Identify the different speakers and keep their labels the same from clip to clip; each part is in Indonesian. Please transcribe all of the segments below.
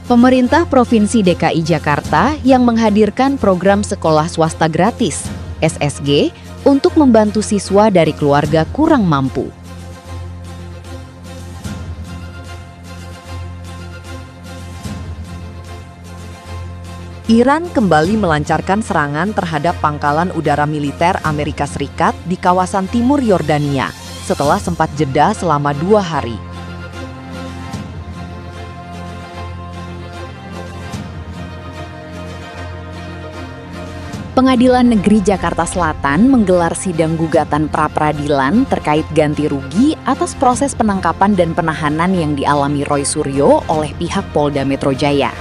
Speaker 1: Pemerintah Provinsi DKI Jakarta yang menghadirkan program sekolah swasta gratis, SSG, untuk membantu siswa dari keluarga kurang mampu. Iran kembali melancarkan serangan terhadap pangkalan udara militer Amerika Serikat di kawasan timur Yordania setelah sempat jeda selama 2 hari. Pengadilan Negeri Jakarta Selatan menggelar sidang gugatan pra-peradilan terkait ganti rugi atas proses penangkapan dan penahanan yang dialami Roy Suryo oleh pihak Polda Metro Jaya.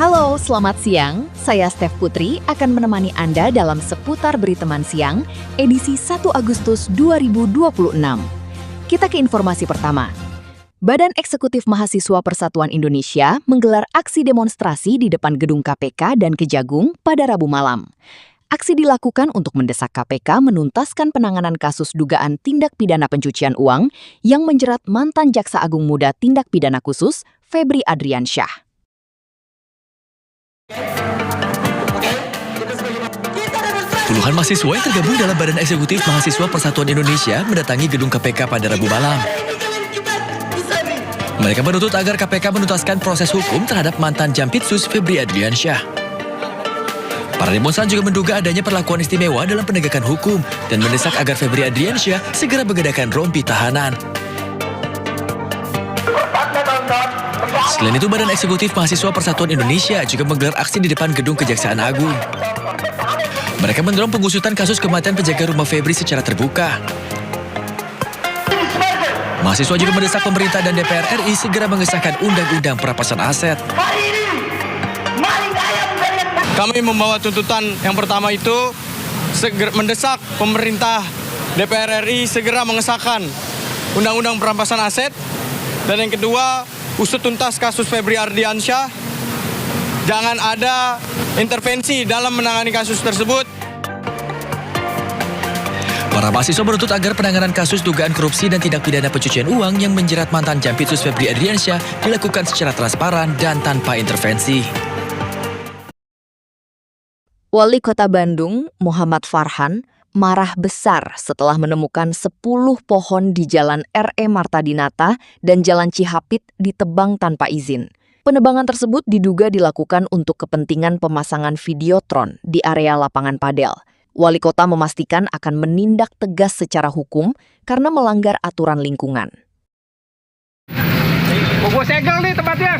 Speaker 1: Halo, selamat siang. Saya Steph Putri akan menemani Anda dalam seputar Beriteman Siang, edisi 1 Agustus 2026. Kita ke informasi pertama. Badan Eksekutif Mahasiswa Persatuan Indonesia menggelar aksi demonstrasi di depan gedung KPK dan Kejagung pada Rabu malam. Aksi dilakukan untuk mendesak KPK menuntaskan penanganan kasus dugaan tindak pidana pencucian uang yang menjerat mantan Jaksa Agung Muda Tindak Pidana Khusus, Febri Adriansyah.
Speaker 2: Puluhan mahasiswa yang tergabung dalam Badan Eksekutif Mahasiswa Persatuan Indonesia mendatangi gedung KPK pada Rabu malam. Mereka menuntut agar KPK menuntaskan proses hukum terhadap mantan Jampitsus Febri Adriansyah. Para demonstran juga menduga adanya perlakuan istimewa dalam penegakan hukum dan mendesak agar Febri Adriansyah segera menggedakan rompi tahanan. Selain itu, Badan Eksekutif Mahasiswa Persatuan Indonesia juga menggelar aksi di depan gedung Kejaksaan Agung. Mereka mendorong pengusutan kasus kematian penjaga rumah Febri secara terbuka. Mahasiswa juga mendesak pemerintah dan DPR RI segera mengesahkan Undang-Undang Perampasan Aset.
Speaker 3: Kami membawa tuntutan yang pertama itu mendesak pemerintah DPR RI segera mengesahkan Undang-Undang Perampasan Aset. Dan yang kedua, usut tuntas kasus Febri Adriansyah. Jangan ada intervensi dalam menangani kasus tersebut.
Speaker 2: Para mahasiswa menuntut agar penanganan kasus dugaan korupsi dan tindak pidana pencucian uang yang menjerat mantan Jampitsus Febri Adriansyah dilakukan secara transparan dan tanpa intervensi.
Speaker 1: Wali Kota Bandung, Muhammad Farhan, marah besar setelah menemukan 10 pohon di Jalan R.E. Marta Dinata dan Jalan Cihapit ditebang tanpa izin. Penebangan tersebut diduga dilakukan untuk kepentingan pemasangan videotron di area lapangan padel. Wali kota memastikan akan menindak tegas secara hukum karena melanggar aturan lingkungan.
Speaker 4: Gue segel nih tempatnya.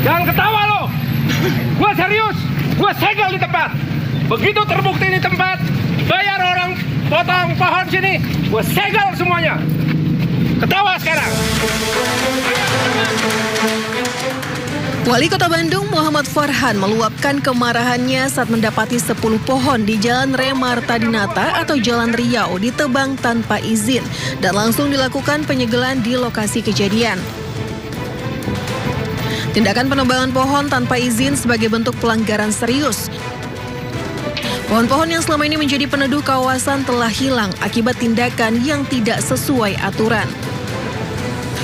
Speaker 4: Jangan ketawa lo. Gue serius. Gue segel di tempat. Begitu terbukti di tempat, bayar orang potong pohon sini, gue segel semuanya. Ketawa sekarang.
Speaker 5: Wali Kota Bandung Muhammad Farhan meluapkan kemarahannya saat mendapati 10 pohon di Jalan R.E. Marta Dinata atau Jalan Riau ditebang tanpa izin dan langsung dilakukan penyegelan di lokasi kejadian. Tindakan penebangan pohon tanpa izin sebagai bentuk pelanggaran serius. Pohon-pohon yang selama ini menjadi peneduh kawasan telah hilang akibat tindakan yang tidak sesuai aturan.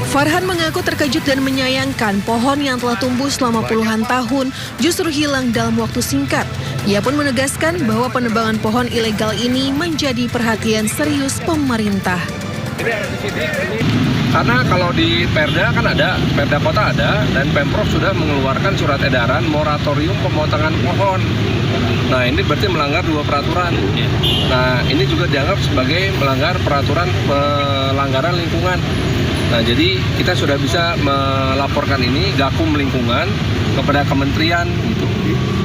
Speaker 5: Farhan mengaku terkejut dan menyayangkan pohon yang telah tumbuh selama puluhan tahun justru hilang dalam waktu singkat. Ia pun menegaskan bahwa penebangan pohon ilegal ini menjadi perhatian serius pemerintah.
Speaker 6: Karena kalau di Perda kan ada, Perda Kota ada, dan Pemprov sudah mengeluarkan surat edaran moratorium pemotongan pohon. Nah, ini berarti melanggar 2 peraturan. Nah, ini juga dianggap sebagai melanggar peraturan pelanggaran lingkungan. Nah, jadi kita sudah bisa melaporkan ini Gakum Lingkungan kepada kementerian gitu.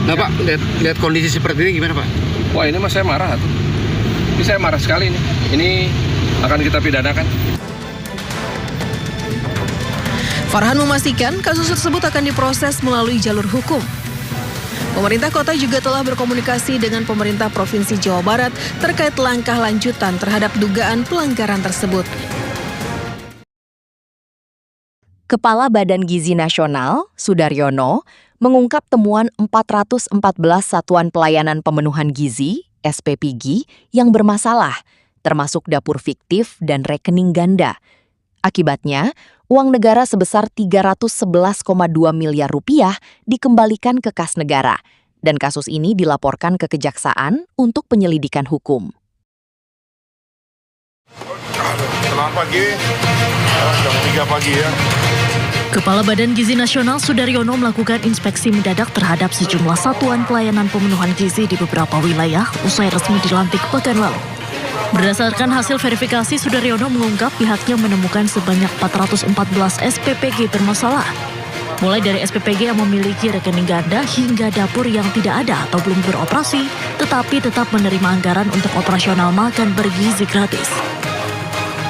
Speaker 7: Nah Pak, lihat kondisi seperti ini gimana Pak?
Speaker 6: Wah, ini mas saya marah tuh. Ini saya marah sekali nih. Ini akan kita pidanakan.
Speaker 5: Farhan memastikan kasus tersebut akan diproses melalui jalur hukum. Pemerintah kota juga telah berkomunikasi dengan pemerintah Provinsi Jawa Barat terkait langkah lanjutan terhadap dugaan pelanggaran tersebut.
Speaker 1: Kepala Badan Gizi Nasional, Sudaryono, mengungkap temuan 414 satuan pelayanan pemenuhan gizi, SPPG, yang bermasalah, termasuk dapur fiktif dan rekening ganda. Akibatnya, uang negara sebesar 311,2 miliar rupiah dikembalikan ke kas negara, dan kasus ini dilaporkan ke Kejaksaan untuk penyelidikan hukum.
Speaker 8: Selamat pagi, jam 3 pagi ya.
Speaker 5: Kepala Badan Gizi Nasional Sudaryono melakukan inspeksi mendadak terhadap sejumlah satuan pelayanan pemenuhan gizi di beberapa wilayah usai resmi dilantik pekan lalu. Berdasarkan hasil verifikasi, Sudaryono mengungkap pihaknya menemukan sebanyak 414 SPPG bermasalah. Mulai dari SPPG yang memiliki rekening ganda hingga dapur yang tidak ada atau belum beroperasi, tetapi tetap menerima anggaran untuk operasional makan bergizi gratis.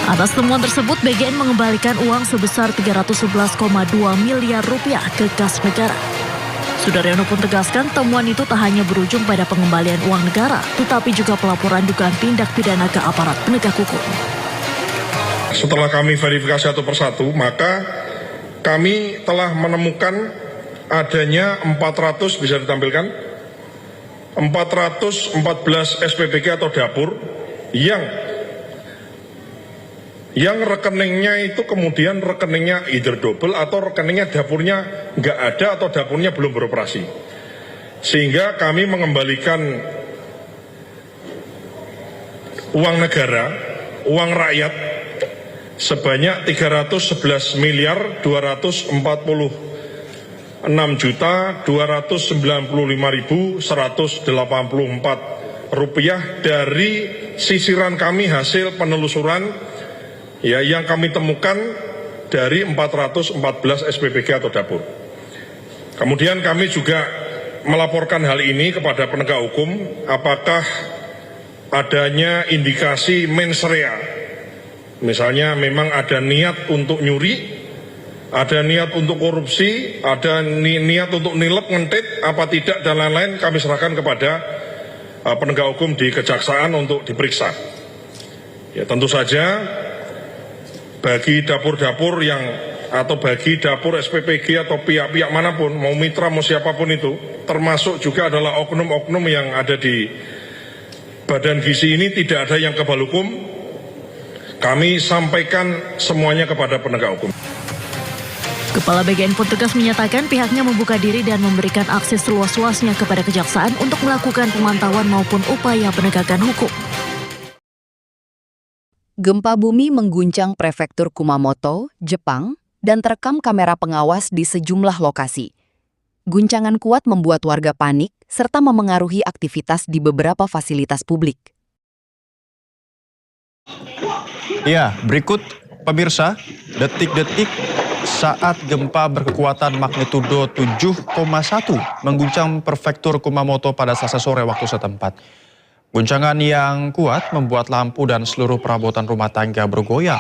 Speaker 5: Atas temuan tersebut, BGN mengembalikan uang sebesar 311,2 miliar rupiah ke kas negara. Sudaryono pun tegaskan temuan itu tak hanya berujung pada pengembalian uang negara, tetapi juga pelaporan dugaan tindak pidana ke aparat penegak hukum.
Speaker 8: Setelah kami verifikasi satu persatu, maka kami telah menemukan adanya 400, bisa ditampilkan, 414 SPPG atau dapur yang rekeningnya itu kemudian rekeningnya either double atau rekeningnya dapurnya nggak ada atau dapurnya belum beroperasi. Sehingga kami mengembalikan uang negara, uang rakyat sebanyak 311 miliar 294.295.184 rupiah dari sisiran kami hasil penelusuran yang kami temukan dari 414 SPPG atau dapur. Kemudian kami juga melaporkan hal ini kepada penegak hukum, apakah adanya indikasi mens rea. Misalnya memang ada niat untuk nyuri, ada niat untuk korupsi, ada niat untuk nilep, ngentit, apa tidak, dan lain-lain, kami serahkan kepada penegak hukum di Kejaksaan untuk diperiksa. Ya, tentu saja bagi dapur-dapur atau bagi dapur SPPG atau pihak-pihak manapun, mau mitra, mau siapapun itu, termasuk juga adalah oknum-oknum yang ada di Badan Gizi ini, tidak ada yang kebal hukum. Kami sampaikan semuanya kepada penegak hukum.
Speaker 5: Kepala BGN pun tegas menyatakan pihaknya membuka diri dan memberikan akses seluas-luasnya kepada Kejaksaan untuk melakukan pemantauan maupun upaya penegakan hukum.
Speaker 1: Gempa bumi mengguncang prefektur Kumamoto, Jepang, dan terekam kamera pengawas di sejumlah lokasi. Guncangan kuat membuat warga panik serta memengaruhi aktivitas di beberapa fasilitas publik.
Speaker 9: Ya, berikut pemirsa, detik-detik saat gempa berkekuatan magnitudo 7,1 mengguncang prefektur Kumamoto pada Selasa sore waktu setempat. Guncangan yang kuat membuat lampu dan seluruh perabotan rumah tangga bergoyang.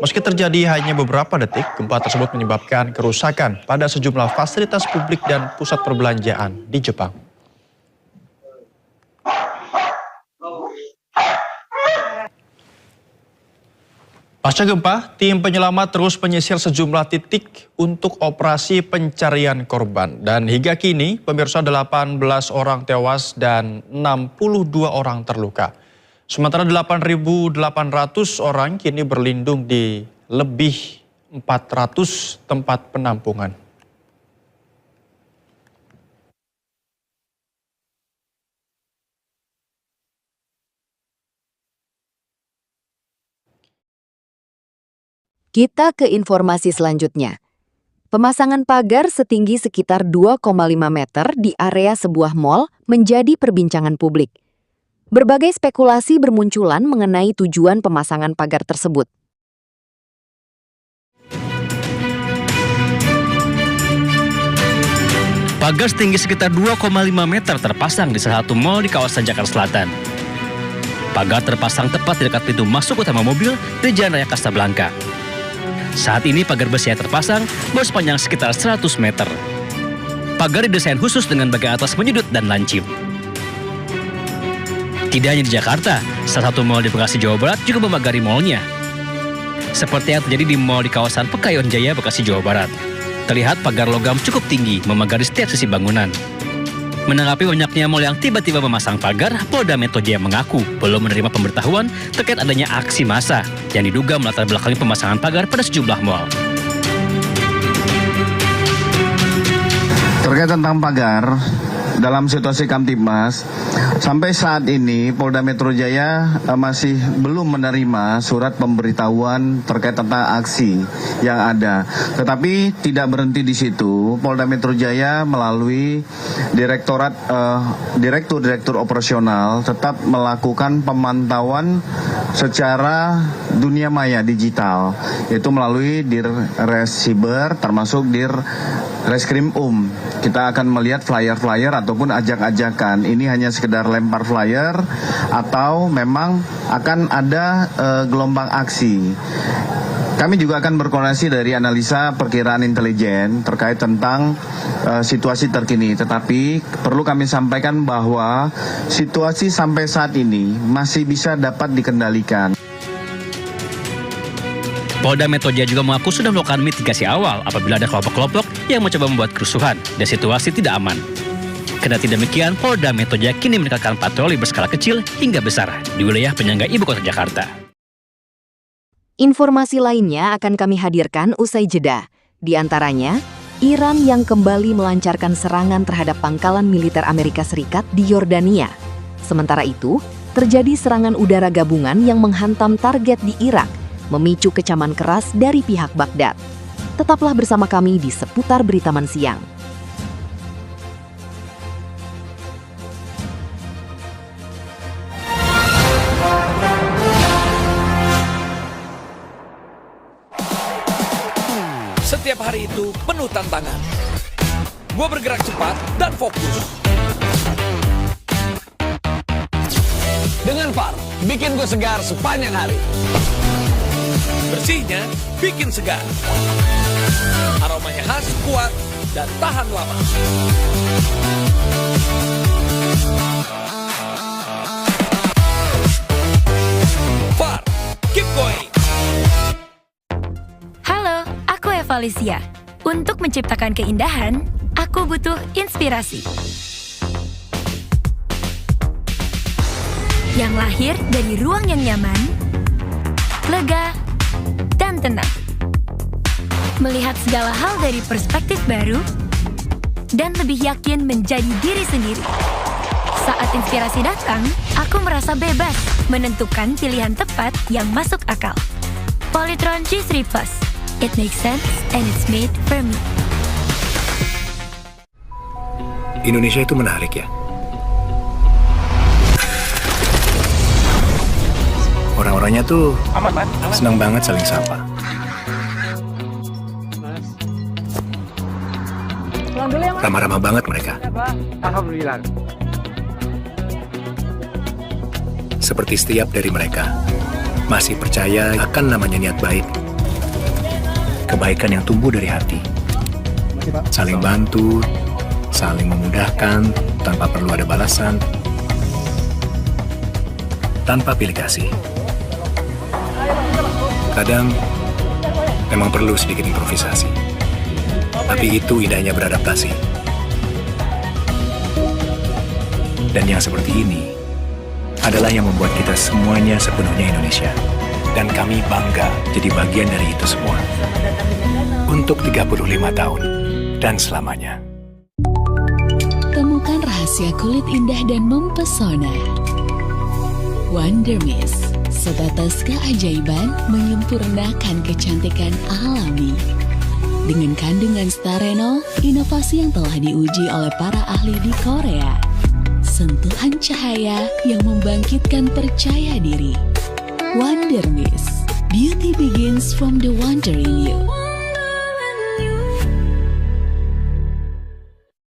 Speaker 9: Meski terjadi hanya beberapa detik, gempa tersebut menyebabkan kerusakan pada sejumlah fasilitas publik dan pusat perbelanjaan di Jepang. Pasca gempa, tim penyelamat terus menyisir sejumlah titik untuk operasi pencarian korban. Dan hingga kini, pemirsa, 18 orang tewas dan 62 orang terluka. Sementara 8.800 orang kini berlindung di lebih 400 tempat penampungan.
Speaker 1: Kita ke informasi selanjutnya. Pemasangan pagar setinggi sekitar 2,5 meter di area sebuah mal menjadi perbincangan publik. Berbagai spekulasi bermunculan mengenai tujuan pemasangan pagar tersebut.
Speaker 10: Pagar setinggi sekitar 2,5 meter terpasang di salah satu mal di kawasan Jakarta Selatan. Pagar terpasang tepat di dekat pintu masuk utama mobil di Jalan Raya Kasablanka. Saat ini pagar besi yang terpasang bersepanjang sekitar 100 meter. Pagar didesain khusus dengan bagian atas menyudut dan lancip. Tidak hanya di Jakarta, salah satu mal di Bekasi, Jawa Barat juga memagari malnya. Seperti yang terjadi di mal di kawasan Pekayon Jaya, Bekasi, Jawa Barat. Terlihat pagar logam cukup tinggi memagari setiap sisi bangunan. Menanggapi banyaknya mal yang tiba-tiba memasang pagar, Polda Metro Jaya mengaku belum menerima pemberitahuan terkait adanya aksi massa yang diduga melatar belakangi pemasangan pagar pada sejumlah mal.
Speaker 11: Terkait tentang pagar, dalam situasi Kamtibmas, sampai saat ini Polda Metro Jaya masih belum menerima surat pemberitahuan terkait tentang aksi yang ada. Tetapi tidak berhenti di situ, Polda Metro Jaya melalui Direktur Operasional tetap melakukan pemantauan secara dunia maya digital, yaitu melalui Dirresiber termasuk Dirreskrim Kita akan melihat flyer-flyer ataupun ajak-ajakan. Ini hanya sekedar lempar flyer atau memang akan ada gelombang aksi. Kami juga akan berkoordinasi dari analisa perkiraan intelijen terkait tentang situasi terkini. Tetapi perlu kami sampaikan bahwa situasi sampai saat ini masih bisa dapat dikendalikan.
Speaker 10: Polda Metro Jaya juga mengaku sudah melakukan mitigasi awal apabila ada kelompok-kelompok yang mencoba membuat kerusuhan dan situasi tidak aman. Kendati demikian, Polda Metro Jaya kini meningkatkan patroli berskala kecil hingga besar di wilayah penyangga ibu kota Jakarta.
Speaker 1: Informasi lainnya akan kami hadirkan usai jeda. Di antaranya, Iran yang kembali melancarkan serangan terhadap pangkalan militer Amerika Serikat di Yordania. Sementara itu, terjadi serangan udara gabungan yang menghantam target di Irak, memicu kecaman keras dari pihak Baghdad. Tetaplah bersama kami di Seputar Berita Siang.
Speaker 12: Setiap hari itu penuh tantangan. Gue bergerak cepat dan fokus. Dengan Far, bikin gue segar sepanjang hari. Bersihnya bikin segar. Aromanya khas, kuat, dan tahan lama. Far, keep going.
Speaker 13: Halo, aku Evalicia. Untuk menciptakan keindahan, aku butuh inspirasi. Yang lahir dari ruang yang nyaman, lega, dan tenang. Melihat segala hal dari perspektif baru, dan lebih yakin menjadi diri sendiri. Saat inspirasi datang, aku merasa bebas menentukan pilihan tepat yang masuk akal. Polytron G3 Plus. It makes sense and it's made for me.
Speaker 14: Indonesia itu menarik ya. Orang-orangnya tuh senang banget saling sapa. Ramah-ramah banget mereka.
Speaker 4: Alhamdulillah.
Speaker 14: Seperti setiap dari mereka masih percaya akan namanya niat baik. Kebaikan yang tumbuh dari hati. Saling bantu, saling memudahkan tanpa perlu ada balasan. Tanpa pilih kasih. Kadang memang perlu sedikit improvisasi. Tapi itu indahnya beradaptasi. Dan yang seperti ini adalah yang membuat kita semuanya sepenuhnya Indonesia. Dan kami bangga jadi bagian dari itu semua. Untuk 35 tahun dan selamanya.
Speaker 15: Temukan rahasia kulit indah dan mempesona. Wonder Mist, setetes keajaiban menyempurnakan kecantikan alami. Dengan kandungan starenol, inovasi yang telah diuji oleh para ahli di Korea. Sentuhan cahaya yang membangkitkan percaya diri. Wonder Mist, beauty begins from the wonder in you.